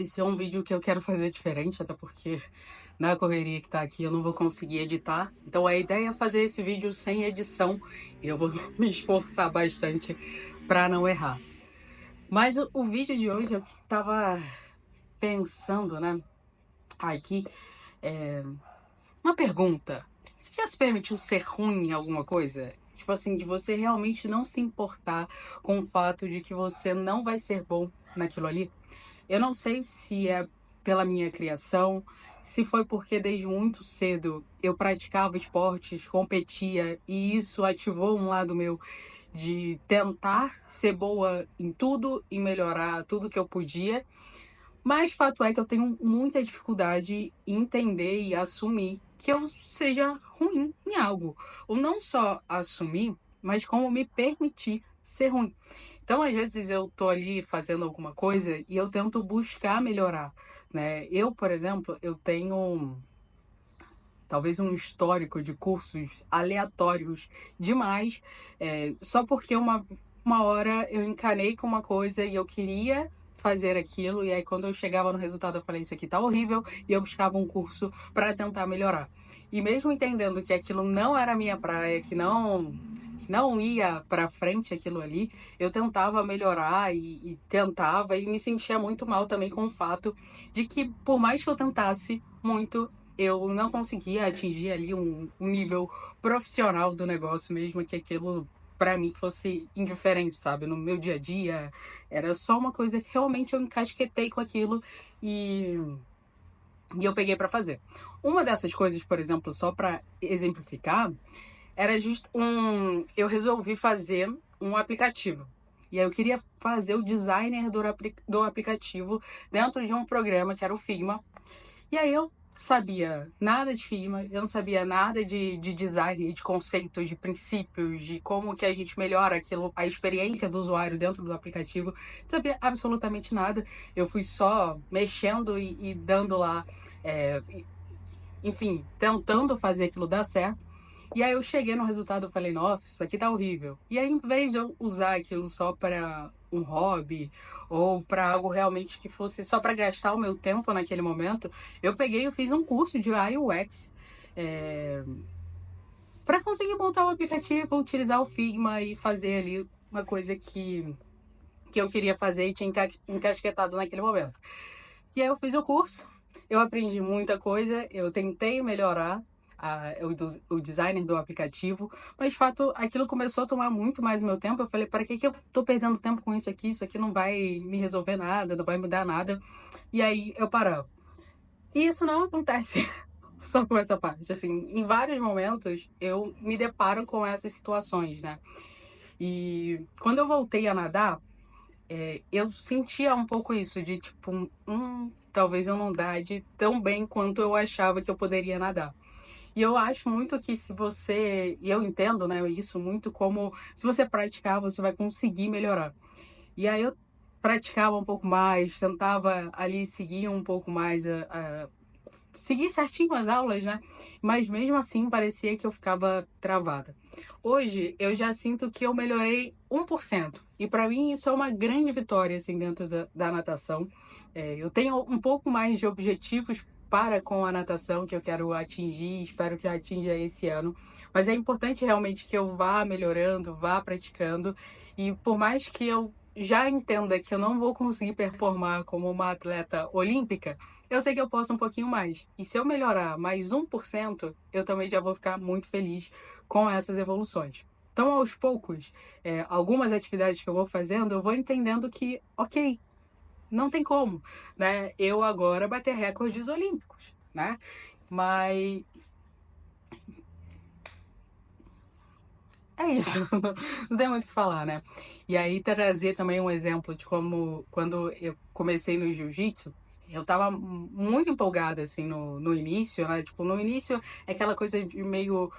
Esse é um vídeo que eu quero fazer diferente, até porque na correria que tá aqui eu não vou conseguir editar. Então a ideia é fazer esse vídeo sem edição e eu vou me esforçar bastante para não errar. Mas o vídeo de hoje eu tava pensando, né? Aqui, uma pergunta. Você já se permitiu ser ruim em alguma coisa? Tipo assim, de você realmente não se importar com o fato de que você não vai ser bom naquilo ali? Eu não sei se é pela minha criação, se foi porque desde muito cedo eu praticava esportes, competia e isso ativou um lado meu de tentar ser boa em tudo e melhorar tudo que eu podia. Mas fato é que eu tenho muita dificuldade em entender e assumir que eu seja ruim em algo. Ou não só assumir, mas como me permitir ser ruim. Então, às vezes, eu tô ali fazendo alguma coisa e eu tento buscar melhorar, né? Eu, por exemplo, eu tenho talvez um histórico de cursos aleatórios demais, só porque uma hora eu encanei com uma coisa e eu queria fazer aquilo, e aí quando eu chegava no resultado eu falei, isso aqui tá horrível, e eu buscava um curso para tentar melhorar. E mesmo entendendo que aquilo não era a minha praia, que não ia para frente aquilo ali, eu tentava melhorar e tentava e me sentia muito mal também com o fato de que por mais que eu tentasse muito, eu não conseguia atingir ali um nível profissional do negócio, mesmo que aquilo para mim fosse indiferente, sabe? No meu dia a dia, era só uma coisa que realmente eu encasquetei com aquilo e, e eu peguei para fazer. Uma dessas coisas, por exemplo, só para exemplificar, era justo eu resolvi fazer um aplicativo. E aí eu queria fazer o designer do aplicativo dentro de um programa que era o Figma. E aí eu sabia nada de Figma, eu não sabia nada de design, de conceitos, de princípios, de como que a gente melhora aquilo, a experiência do usuário dentro do aplicativo. Não sabia absolutamente nada. Eu fui só mexendo e dando lá, é, enfim, tentando fazer aquilo dar certo. E aí eu cheguei no resultado e falei, nossa, isso aqui tá horrível. E aí, em vez de eu usar aquilo só para um hobby ou para algo realmente que fosse só para gastar o meu tempo naquele momento, eu peguei e fiz um curso de UI UX para conseguir montar o aplicativo, utilizar o Figma e fazer ali uma coisa que eu queria fazer e tinha encasquetado naquele momento. E aí eu fiz o curso, eu aprendi muita coisa, eu tentei melhorar o designer do aplicativo, mas de fato aquilo começou a tomar muito mais meu tempo. Eu falei, para que eu tô perdendo tempo com isso aqui? Isso aqui não vai me resolver nada, não vai mudar nada. E aí eu parava. E isso não acontece só com essa parte. Assim, em vários momentos eu me deparo com essas situações, né? E quando eu voltei a nadar, eu sentia um pouco isso, de tipo, talvez eu não nade tão bem quanto eu achava que eu poderia nadar. E eu acho muito que se você, e eu entendo, né, isso muito como se você praticar, você vai conseguir melhorar. E aí eu praticava um pouco mais, tentava ali seguir um pouco mais seguir certinho as aulas, né? Mas mesmo assim parecia que eu ficava travada. Hoje eu já sinto que eu melhorei 1%. E para mim isso é uma grande vitória assim dentro da natação. Eu tenho um pouco mais de objetivos para com a natação que eu quero atingir, espero que eu atinja esse ano. Mas é importante realmente que eu vá melhorando, vá praticando. E por mais que eu já entenda que eu não vou conseguir performar como uma atleta olímpica, eu sei que eu posso um pouquinho mais. E se eu melhorar mais 1%, eu também já vou ficar muito feliz com essas evoluções. Então, aos poucos, algumas atividades que eu vou fazendo, eu vou entendendo que, ok, não tem como, né? Eu agora bater recordes olímpicos, né? Mas é isso, não tem muito o que falar, né? E aí trazer também um exemplo de como quando eu comecei no jiu-jitsu, eu tava muito empolgada, assim, no início, né? Tipo, no início é aquela coisa de meio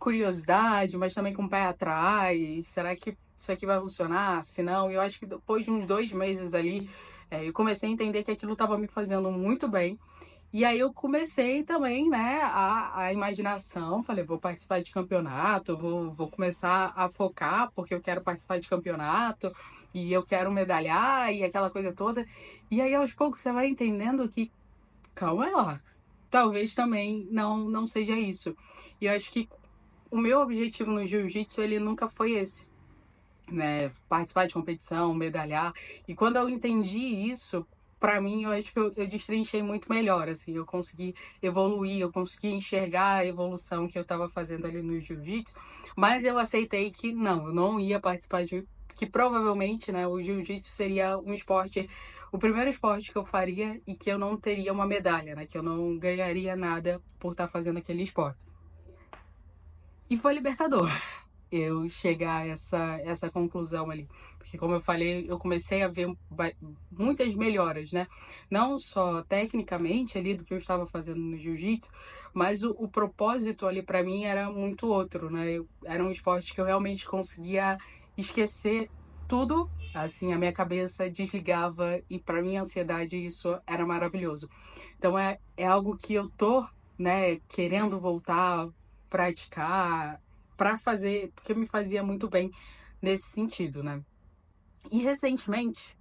curiosidade, mas também com o pé atrás. Será que isso aqui vai funcionar? Se não, eu acho que depois de uns 2 meses ali, eu comecei a entender que aquilo tava me fazendo muito bem E aí eu comecei também, né, a imaginação, falei, vou participar de campeonato, vou começar a focar, porque eu quero participar de campeonato, e eu quero medalhar, e aquela coisa toda. E aí, aos poucos, você vai entendendo que, calma lá, talvez também não seja isso. E eu acho que o meu objetivo no jiu-jitsu, ele nunca foi esse, né, participar de competição, medalhar. E quando eu entendi isso, para mim, eu acho que eu destrinchei muito melhor, assim, eu consegui evoluir, eu consegui enxergar a evolução que eu estava fazendo ali no jiu-jitsu, mas eu aceitei que não, eu não ia participar de, que provavelmente, né, o jiu-jitsu seria um esporte, o primeiro esporte que eu faria e que eu não teria uma medalha, né, que eu não ganharia nada por estar fazendo aquele esporte. E foi libertador eu chegar a essa conclusão ali. Porque, como eu falei, eu comecei a ver muitas melhoras, né? Não só tecnicamente ali do que eu estava fazendo no jiu-jitsu, mas o propósito ali para mim era muito outro, né? Era um esporte que eu realmente conseguia esquecer tudo, assim, a minha cabeça desligava e para minha ansiedade isso era maravilhoso. Então é algo que eu tô, né, querendo voltar a praticar, para fazer, porque me fazia muito bem nesse sentido, né? E recentemente,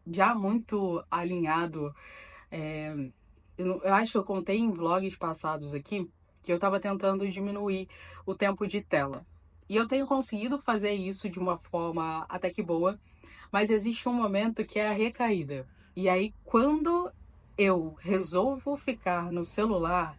já muito alinhado, eu acho que eu contei em vlogs passados aqui que eu estava tentando diminuir o tempo de tela. E eu tenho conseguido fazer isso de uma forma até que boa, mas existe um momento que é a recaída. E aí, quando eu resolvo ficar no celular,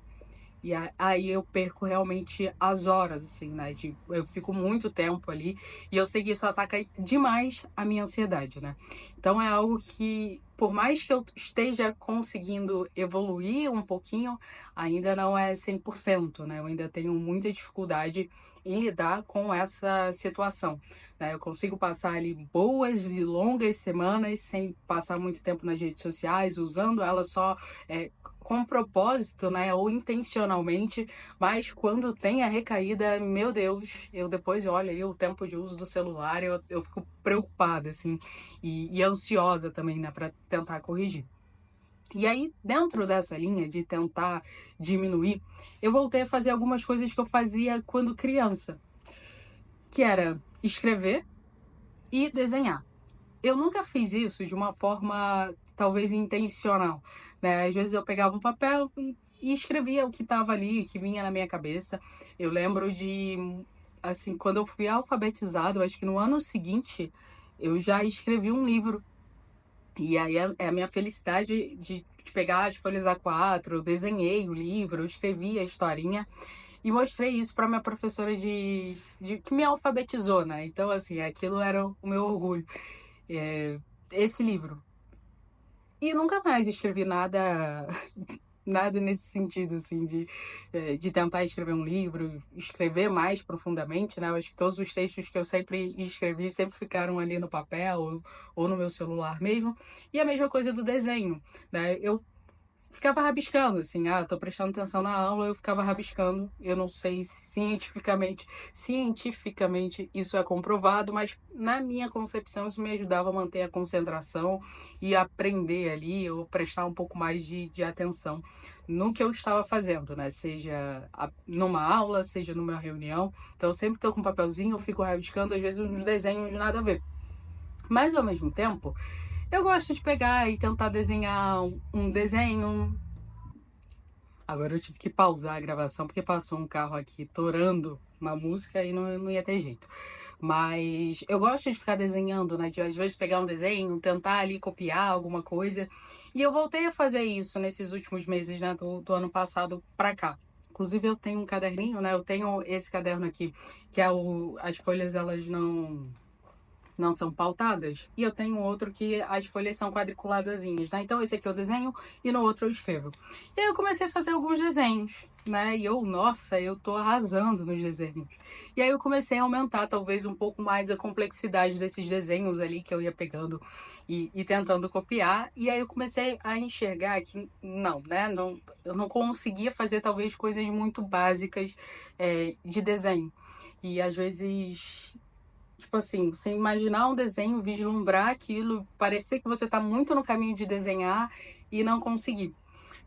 e aí eu perco realmente as horas, assim, né? Eu fico muito tempo ali e eu sei que isso ataca demais a minha ansiedade, né? Então é algo que, por mais que eu esteja conseguindo evoluir um pouquinho, ainda não é 100%, né? Eu ainda tenho muita dificuldade em lidar com essa situação, né? Eu consigo passar ali boas e longas semanas sem passar muito tempo nas redes sociais, usando ela só com propósito, né, ou intencionalmente, mas quando tem a recaída, meu Deus, eu depois olho aí o tempo de uso do celular, eu fico preocupada, assim, e ansiosa também, né, para tentar corrigir. E aí, dentro dessa linha de tentar diminuir, eu voltei a fazer algumas coisas que eu fazia quando criança, que era escrever e desenhar. Eu nunca fiz isso de uma forma talvez intencional, né? Às vezes eu pegava um papel e escrevia o que estava ali, que vinha na minha cabeça. Eu lembro de, assim, quando eu fui alfabetizado, acho que no ano seguinte, eu já escrevi um livro. E aí é a minha felicidade de pegar as folhas A4, eu desenhei o livro, eu escrevi a historinha e mostrei isso para minha professora que me alfabetizou, né? Então, assim, aquilo era o meu orgulho. É, esse livro. E nunca mais escrevi nada, nada nesse sentido, assim, de tentar escrever um livro, escrever mais profundamente, né? Eu acho que todos os textos que eu sempre escrevi sempre ficaram ali no papel ou no meu celular mesmo. E a mesma coisa do desenho, né? Eu ficava rabiscando, assim, tô prestando atenção na aula, eu ficava rabiscando. Eu não sei se cientificamente isso é comprovado, mas na minha concepção isso me ajudava a manter a concentração e aprender ali, ou prestar um pouco mais de atenção no que eu estava fazendo, né? Seja numa aula, seja numa reunião. Então eu sempre estou com um papelzinho, eu fico rabiscando, às vezes uns desenhos nada a ver. Mas ao mesmo tempo, eu gosto de pegar e tentar desenhar um desenho. Agora eu tive que pausar a gravação porque passou um carro aqui torando uma música e não ia ter jeito. Mas eu gosto de ficar desenhando, né? De às vezes pegar um desenho, tentar ali copiar alguma coisa. E eu voltei a fazer isso nesses últimos meses, né? Do ano passado pra cá. Inclusive eu tenho um caderninho, né? Eu tenho esse caderno aqui, que é as folhas elas não são pautadas. E eu tenho outro que as folhas são quadriculadazinhas, né? Então esse aqui eu desenho e no outro eu escrevo. E aí eu comecei a fazer alguns desenhos, né? E nossa, eu tô arrasando nos desenhos. E aí eu comecei a aumentar talvez um pouco mais a complexidade desses desenhos ali que eu ia pegando e tentando copiar. E aí eu comecei a enxergar que não, né? Não, eu não conseguia fazer talvez coisas muito básicas de desenho. E às vezes, tipo assim, você imaginar um desenho, vislumbrar aquilo, parecer que você está muito no caminho de desenhar e não conseguir.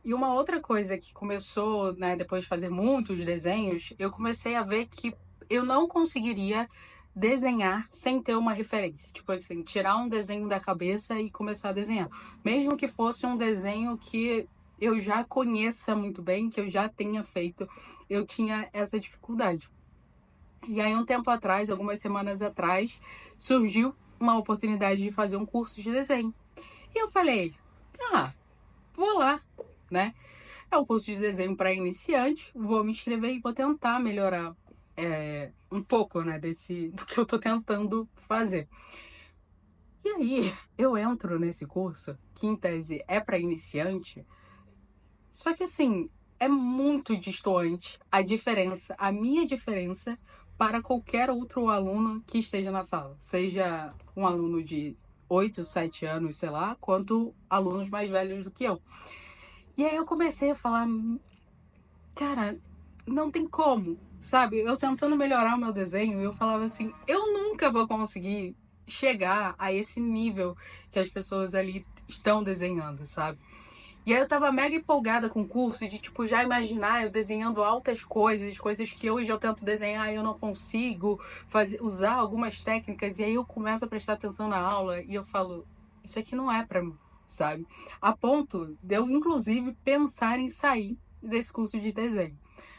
E uma outra coisa que começou, né, depois de fazer muitos desenhos, eu comecei a ver que eu não conseguiria desenhar sem ter uma referência. Tipo assim, tirar um desenho da cabeça e começar a desenhar. Mesmo que fosse um desenho que eu já conheça muito bem, que eu já tenha feito, eu tinha essa dificuldade. E aí, um tempo atrás, algumas semanas atrás, surgiu uma oportunidade de fazer um curso de desenho. E eu falei, vou lá, né? É um curso de desenho para iniciante, vou me inscrever e vou tentar melhorar um pouco, né, do que eu tô tentando fazer. E aí, eu entro nesse curso, que em tese é para iniciante, só que assim, é muito distoante a minha diferença para qualquer outro aluno que esteja na sala. Seja um aluno de 8, 7 anos, sei lá, quanto alunos mais velhos do que eu. E aí eu comecei a falar, cara, não tem como, sabe? Eu tentando melhorar o meu desenho, eu falava assim, eu nunca vou conseguir chegar a esse nível que as pessoas ali estão desenhando, sabe? E aí eu tava mega empolgada com o curso, de tipo, já imaginar eu desenhando altas coisas, coisas que hoje eu tento desenhar e eu não consigo usar algumas técnicas, e aí eu começo a prestar atenção na aula e eu falo, isso aqui não é pra mim, sabe? A ponto de eu, inclusive, pensar em sair desse curso de desenho.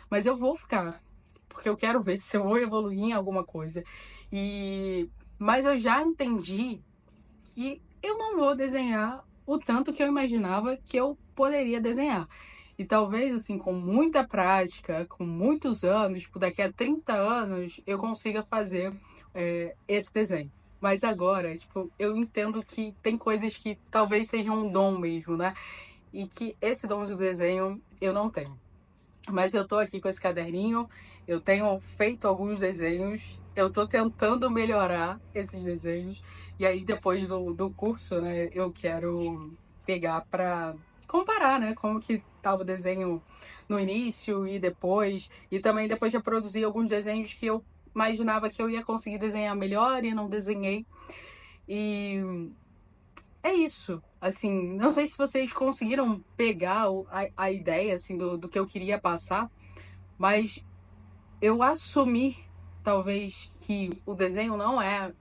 Mas eu vou ficar, porque eu quero ver se eu vou evoluir em alguma coisa. Mas eu já entendi que eu não vou desenhar o tanto que eu imaginava que eu poderia desenhar. E talvez, assim, com muita prática, com muitos anos, tipo, daqui a 30 anos, eu consiga fazer esse desenho. Mas agora, tipo, eu entendo que tem coisas que talvez sejam um dom mesmo, né? E que esse dom do desenho eu não tenho. Mas eu tô aqui com esse caderninho, eu tenho feito alguns desenhos, eu tô tentando melhorar esses desenhos. E aí, depois do curso, né, eu quero pegar pra comparar, né, como que tava o desenho no início e depois. E também depois de produzir alguns desenhos que eu imaginava que eu ia conseguir desenhar melhor e não desenhei. E é isso. Assim, não sei se vocês conseguiram pegar a ideia, assim, do que eu queria passar, mas eu assumi, talvez, que o desenho não é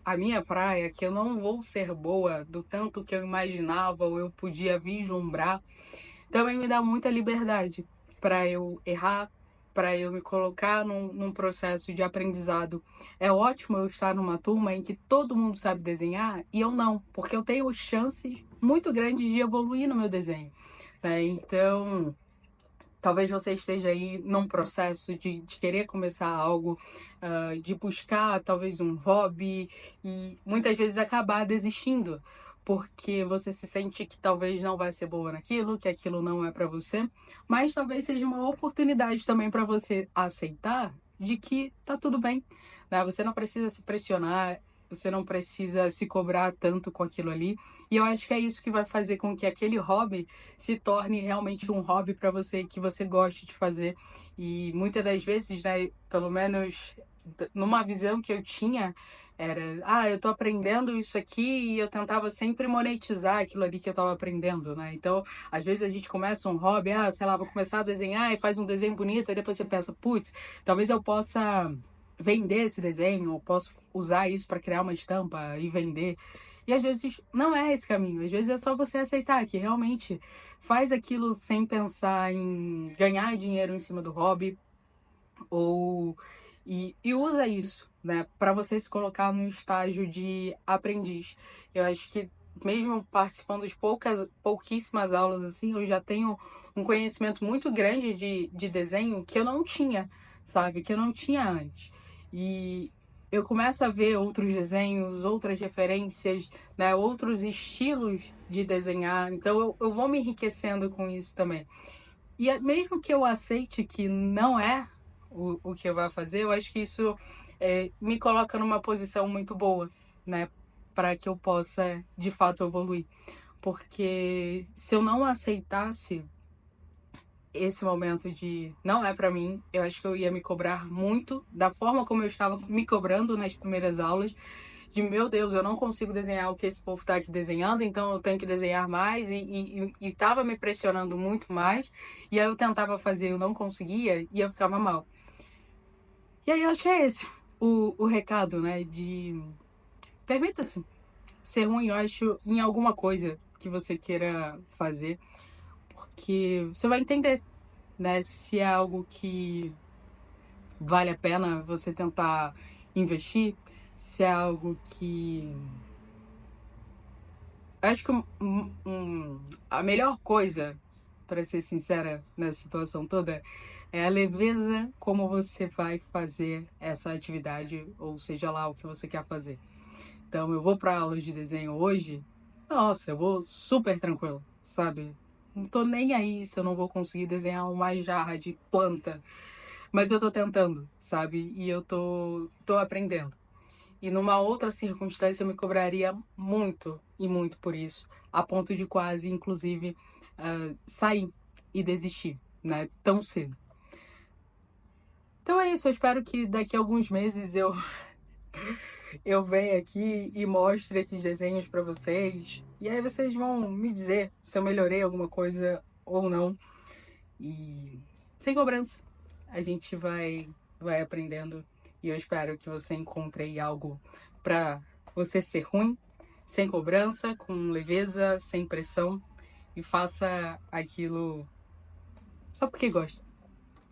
a minha praia, que eu não vou ser boa do tanto que eu imaginava ou eu podia vislumbrar, também me dá muita liberdade para eu errar, para eu me colocar num processo de aprendizado. É ótimo eu estar numa turma em que todo mundo sabe desenhar e eu não, porque eu tenho chances muito grandes de evoluir no meu desenho, né? Então, talvez você esteja aí num processo de querer começar algo, de buscar talvez um hobby e muitas vezes acabar desistindo, porque você se sente que talvez não vai ser boa naquilo, que aquilo não é para você, mas talvez seja uma oportunidade também para você aceitar de que tá tudo bem, né? Você não precisa se pressionar, você não precisa se cobrar tanto com aquilo ali. E eu acho que é isso que vai fazer com que aquele hobby se torne realmente um hobby para você, que você goste de fazer. E muitas das vezes, né, pelo menos numa visão que eu tinha, era, eu tô aprendendo isso aqui e eu tentava sempre monetizar aquilo ali que eu tava aprendendo, né? Então, às vezes a gente começa um hobby, sei lá, vou começar a desenhar e faz um desenho bonito, e depois você pensa, putz, talvez eu possa vender esse desenho, ou posso usar isso para criar uma estampa e vender. E às vezes não é esse caminho, às vezes é só você aceitar que realmente faz aquilo sem pensar em ganhar dinheiro em cima do hobby, ou e usa isso, né, para você se colocar no estágio de aprendiz. Eu acho que mesmo participando de pouquíssimas aulas assim, eu já tenho um conhecimento muito grande de desenho que eu não tinha, sabe, que eu não tinha antes. E eu começo a ver outros desenhos, outras referências, né, outros estilos de desenhar. Então eu vou me enriquecendo com isso também. E mesmo que eu aceite que não é o que eu vou fazer, eu acho que isso me coloca numa posição muito boa, né? Para que eu possa, de fato, evoluir. Porque se eu não aceitasse esse momento de não é para mim, eu acho que eu ia me cobrar muito da forma como eu estava me cobrando nas primeiras aulas. de meu Deus, eu não consigo desenhar o que esse povo tá aqui desenhando, então eu tenho que desenhar mais, e tava me pressionando muito mais, e aí eu tentava fazer, eu não conseguia, e eu ficava mal. E aí eu acho que é esse o recado, né, de permita-se ser ruim, eu acho, em alguma coisa que você queira fazer, porque você vai entender, né, se é algo que vale a pena você tentar investir, se é algo que... Eu acho que a melhor coisa, para ser sincera, nessa situação toda, é a leveza como você vai fazer essa atividade, ou seja lá o que você quer fazer. Então, eu vou para aula de desenho hoje, nossa, eu vou super tranquilo, sabe? Não tô nem aí se eu não vou conseguir desenhar uma jarra de planta, mas eu tô tentando, sabe? E eu tô aprendendo. E numa outra circunstância eu me cobraria muito e muito por isso, a ponto de quase, inclusive, sair e desistir, né? Tão cedo. Então é isso, eu espero que daqui a alguns meses eu venha aqui e mostre esses desenhos para vocês. E aí vocês vão me dizer se eu melhorei alguma coisa ou não. E sem cobrança, a gente vai aprendendo. E eu espero que você encontre aí algo para você ser ruim, sem cobrança, com leveza, sem pressão, e faça aquilo só porque gosta.